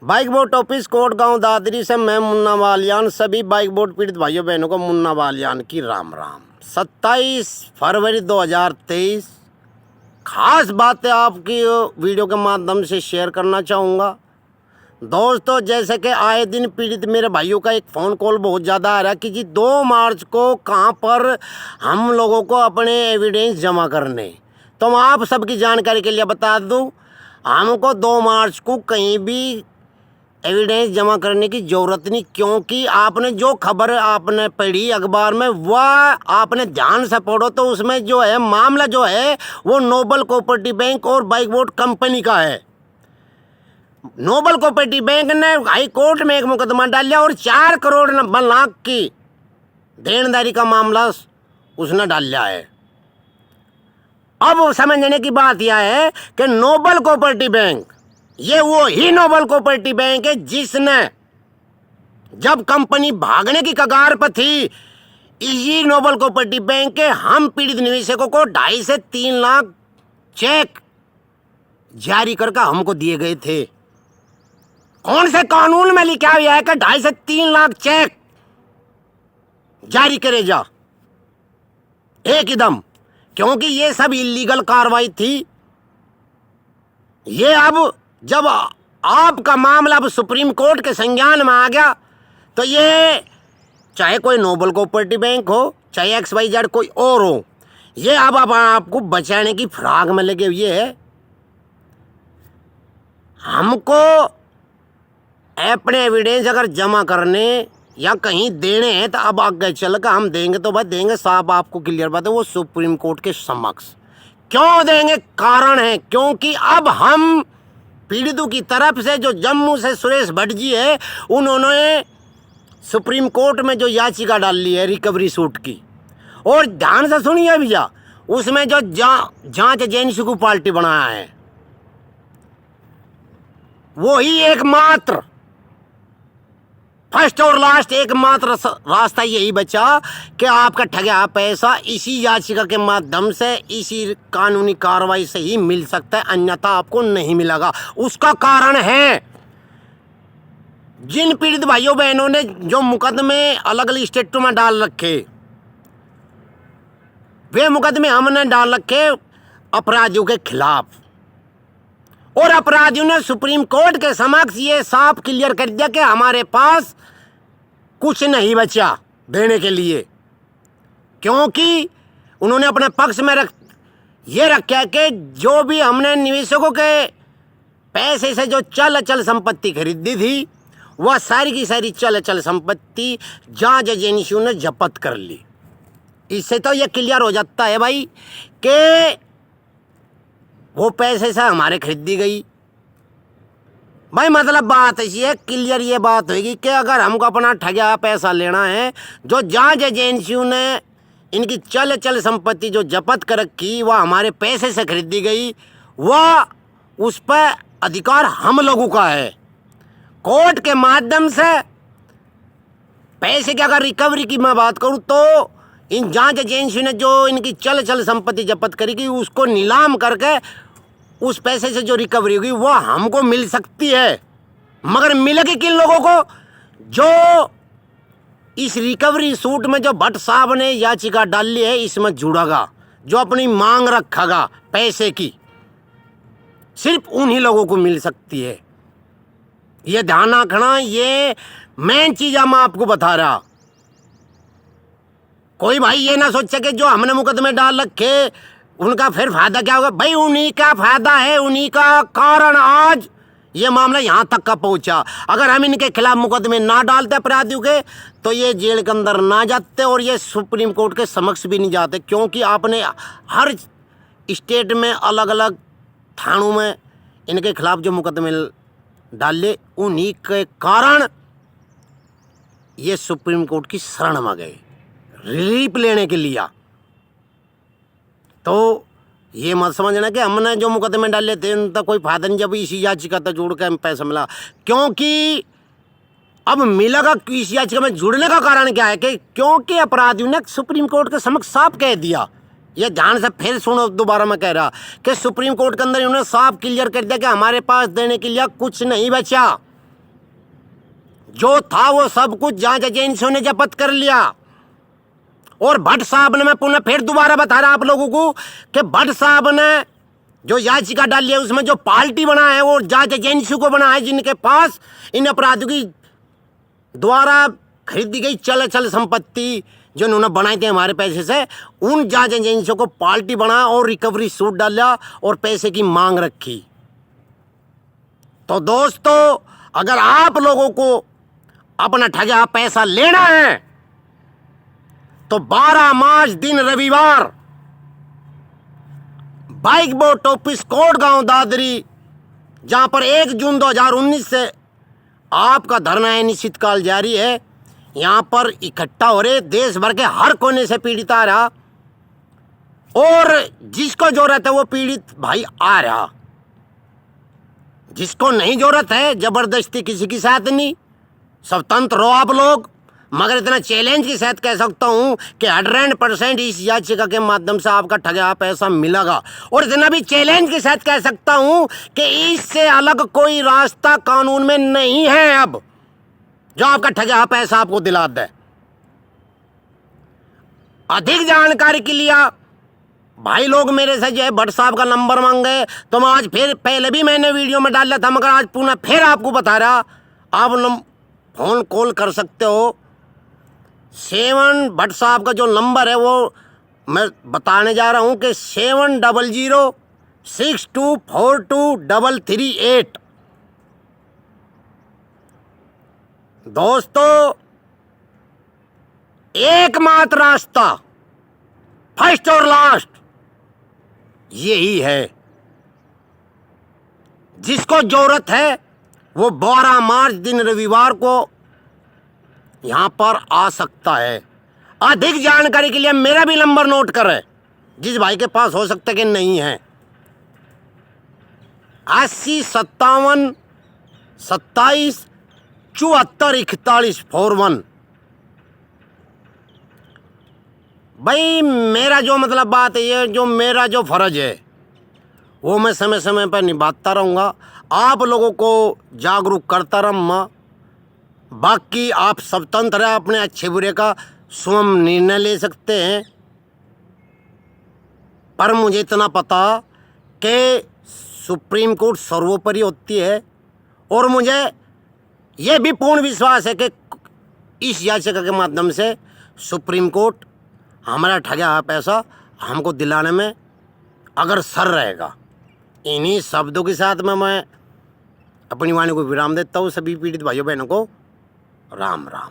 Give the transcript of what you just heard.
Bike boat office coat गांव दादरी से मैं मुन्ना वालियान सभी बाइक बोट पीड़ित भाइयों बहनों को मुन्ना वालियान की राम राम। 27 फरवरी 2023 खास बातें आपकी वीडियो के माध्यम से शेयर करना चाहूँगा। दोस्तों, जैसे कि आए दिन पीड़ित मेरे भाइयों का एक फ़ोन कॉल बहुत ज़्यादा आ रहा है कि जी 2 मार्च को कहाँ पर हम लोगों को अपने एविडेंस जमा करने। तो मैं आप सबकी जानकारी के लिए बता दूं, हमको 2 मार्च को कहीं भी एविडेंस जमा करने की ज़रूरत नहीं, क्योंकि आपने जो खबर आपने पढ़ी अखबार में वह आपने ध्यान से पढ़ो तो उसमें जो है मामला जो है वो नोबल कोऑपरेटिव बैंक और बाइक बोट कंपनी का है। नोबल कोऑपरेटिव बैंक ने हाई कोर्ट में एक मुकदमा डाल लिया और 4 करोड़ 90 लाख की देनदारी का मामला उसने डाल लिया है। अब समझने की बात यह है कि नोबल कोऑपरेटिव बैंक ये वो ही नोबल कोऑपरेटिव बैंक है जिसने जब कंपनी भागने की कगार पर थी, इसी नोबल कोऑपरेटिव बैंक के हम पीड़ित निवेशकों को 2.5 से 3 लाख चेक जारी करके हमको दिए गए थे। कौन से कानून में लिखा हुआ है कि 2.5 से 3 लाख चेक जारी करे जा एकदम, क्योंकि ये सब इलीगल कार्रवाई थी। ये अब जब आपका मामला अब सुप्रीम कोर्ट के संज्ञान में आ गया तो ये चाहे कोई नोबल कोऑपरेटिव बैंक हो चाहे XYZ कोई और हो, ये अब आपको बचाने की फिराक में लगे हुए है। हमको अपने एविडेंस अगर जमा करने या कहीं देने हैं तो अब आगे चल कर हम देंगे तो भाई देंगे, साहब आपको क्लियर बात है, वो सुप्रीम कोर्ट के समक्ष। क्यों देंगे? कारण है क्योंकि अब हम पीड़ितों की तरफ से जो जम्मू से सुरेश भट्ट जी है उन्होंने सुप्रीम कोर्ट में जो याचिका डाल ली है रिकवरी सूट की, और ध्यान से सुनिए भैया, उसमें जो जांच एजेंसी को पार्टी बनाया है वो ही एकमात्र फर्स्ट और लास्ट एकमात्र रास्ता यही बचा कि आपका ठगा पैसा इसी याचिका के माध्यम से इसी कानूनी कार्रवाई से ही मिल सकता है, अन्यथा आपको नहीं मिलेगा। उसका कारण है जिन पीड़ित भाइयों बहनों ने जो मुकदमे अलग अलग स्टेटों में डाल रखे, वे मुकदमे हमने डाल रखे अपराधियों के खिलाफ, और अपराधियों ने सुप्रीम कोर्ट के समक्ष ये साफ क्लियर कर दिया कि हमारे पास कुछ नहीं बचा देने के लिए, क्योंकि उन्होंने अपने पक्ष में ये रखा कि जो भी हमने निवेशकों के पैसे से जो चल अचल संपत्ति खरीदी थी वह सारी की सारी चल अचल संपत्ति जांच एजेंसियों ने जब्त कर ली। इससे तो यह क्लियर हो जाता है भाई कि वो पैसे से हमारे खरीदी गई। भाई मतलब बात ऐसी है, क्लियर ये बात होगी कि अगर हमको अपना ठगा पैसा लेना है, जो जांच एजेंसियों ने इनकी चल चल संपत्ति जो जब्त कर रखी वह हमारे पैसे से खरीदी गई, वह उस पर अधिकार हम लोगों का है। कोर्ट के माध्यम से पैसे की अगर रिकवरी की मैं बात करूं तो इन जांच एजेंसियों ने जो इनकी चल चल संपत्ति जब्त करी उसको नीलाम करके उस पैसे से जो रिकवरी होगी वो हमको मिल सकती है, मगर मिलेगी किन लोगों को? जो इस रिकवरी सूट में जो भट्ट साहब ने याचिका डाली है इसमें जुड़ेगा, जो अपनी मांग रखेगा पैसे की, सिर्फ उन्हीं लोगों को मिल सकती है। ये ध्यान रखना, ये मेन चीज हम आपको बता रहा। कोई भाई ये ना सोचे कि जो हमने मुकदमे डाल रखे उनका फिर फायदा क्या होगा। भाई उन्हीं का फायदा है, उन्हीं का कारण आज ये मामला यहाँ तक का पहुँचा। अगर हम इनके खिलाफ मुकदमे ना डालते अपराधियों के तो ये जेल के अंदर ना जाते और ये सुप्रीम कोर्ट के समक्ष भी नहीं जाते, क्योंकि आपने हर स्टेट में अलग अलग थानों में इनके खिलाफ जो मुकदमे डाले उन्हीं के कारण ये सुप्रीम कोर्ट की शरण में गए रिलीफ लेने के लिए। तो ये मत समझना कि हमने जो मुकदमे डाले थे उनका कोई फायदा नहीं, जब इसी याचिका तक जुड़ के पैसा मिला। क्योंकि अब मिलेगा इस याचिका में जुड़ने का कारण क्या है कि क्योंकि अपराधियों ने सुप्रीम कोर्ट के समक्ष साफ कह दिया, ये ध्यान से फिर सुनो, दोबारा मैं कह रहा कि सुप्रीम कोर्ट के अंदर इन्होंने साफ क्लियर कर दिया कि हमारे पास देने के लिए कुछ नहीं बचा। जो था वो सब कुछ जांच एजेंसियों ने जब्त कर लिया। और भट्ट साहब ने, मैं पुनः फिर दोबारा बता रहा आप लोगों को कि भट्ट साहब ने जो याचिका डाली है उसमें जो पार्टी बना है वो जांच एजेंसी को बना है, जिनके पास इन अपराधियों की द्वारा खरीदी गई चल अचल संपत्ति जो उन्होंने बनाई थी हमारे पैसे से, उन जांच एजेंसियों को पार्टी बना और रिकवरी सूट डाला और पैसे की मांग रखी। तो दोस्तों, अगर आप लोगों को अपना ठगा पैसा लेना है तो 12 मार्च दिन रविवार bike boat office Kotgaon Dadri, जहां पर 1 जून 2019 से आपका धरना अनिश्चितकाल जारी है, यहां पर इकट्ठा हो रहे देश भर के हर कोने से पीड़ित आ रहा, और जिसको जरूरत है वो पीड़ित भाई आ रहा, जिसको नहीं जरूरत है जबरदस्ती किसी की साथ नहीं, स्वतंत्र रहो आप लोग। मगर इतना चैलेंज के साथ कह सकता हूं कि 100% इस याचिका के माध्यम से आपका ठगा पैसा मिलेगा। और इतना भी चैलेंज के साथ कह सकता हूं कि इससे अलग कोई रास्ता कानून में नहीं है अब जो आपका ठगा पैसा आपको दिला दे। अधिक जानकारी के लिए भाई लोग मेरे से जो है भट्ट साहब का नंबर मांगे, तो मैं आज फिर, पहले भी मैंने वीडियो में डाला था मगर आज पुनः फिर आपको बता रहा, आप फोन कॉल कर सकते हो। 7 भट्ट साहब का जो नंबर है वो मैं बताने जा रहा हूं कि 7006242338। दोस्तों, एकमात्र रास्ता, फर्स्ट और लास्ट यही है। जिसको जरूरत है वो 12 मार्च दिन रविवार को यहां पर आ सकता है। अधिक जानकारी के लिए मेरा भी नंबर नोट करें, जिस भाई के पास हो सकता है कि नहीं है, 80 57 27 74 41 41। भाई मेरा जो मतलब बात है, ये जो मेरा जो फर्ज है वो मैं समय समय पर निभाता रहूँगा, आप लोगों को जागरूक करता रहूँगा। बाकी आप स्वतंत्र है, अपने अच्छे बुरे का स्वयं निर्णय ले सकते हैं, पर मुझे इतना पता कि सुप्रीम कोर्ट सर्वोपरि होती है। और मुझे यह भी पूर्ण विश्वास है कि इस याचिका के माध्यम से सुप्रीम कोर्ट हमारा ठगा पैसा हमको दिलाने में अग्रसर रहेगा। इन्हीं शब्दों के साथ में मैं अपनी वाणी को विराम देता हूँ। सभी पीड़ित भाइयों बहनों को राम राम।